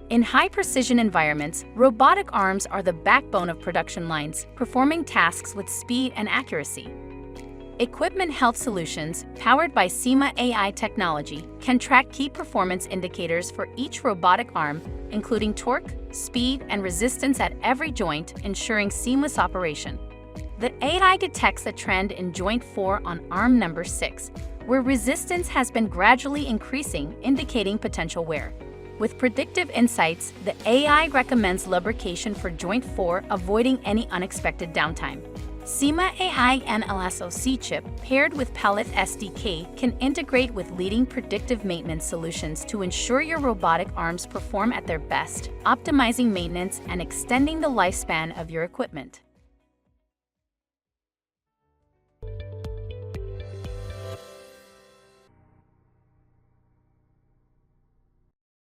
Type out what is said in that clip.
In high-precision environments, robotic arms are the backbone of production lines, performing tasks with speed and accuracy. Equipment Health Solutions, powered by SEMA AI technology, can track key performance indicators for each robotic arm, including torque, speed, and resistance at every joint, ensuring seamless operation. The AI detects a trend in joint 4 on arm number 6, where resistance has been gradually increasing, indicating potential wear. With predictive insights, the AI recommends lubrication for joint 4, avoiding any unexpected downtime. SEMA AI NLSoC chip, paired with Pallet SDK, can integrate with leading predictive maintenance solutions to ensure your robotic arms perform at their best, optimizing maintenance and extending the lifespan of your equipment.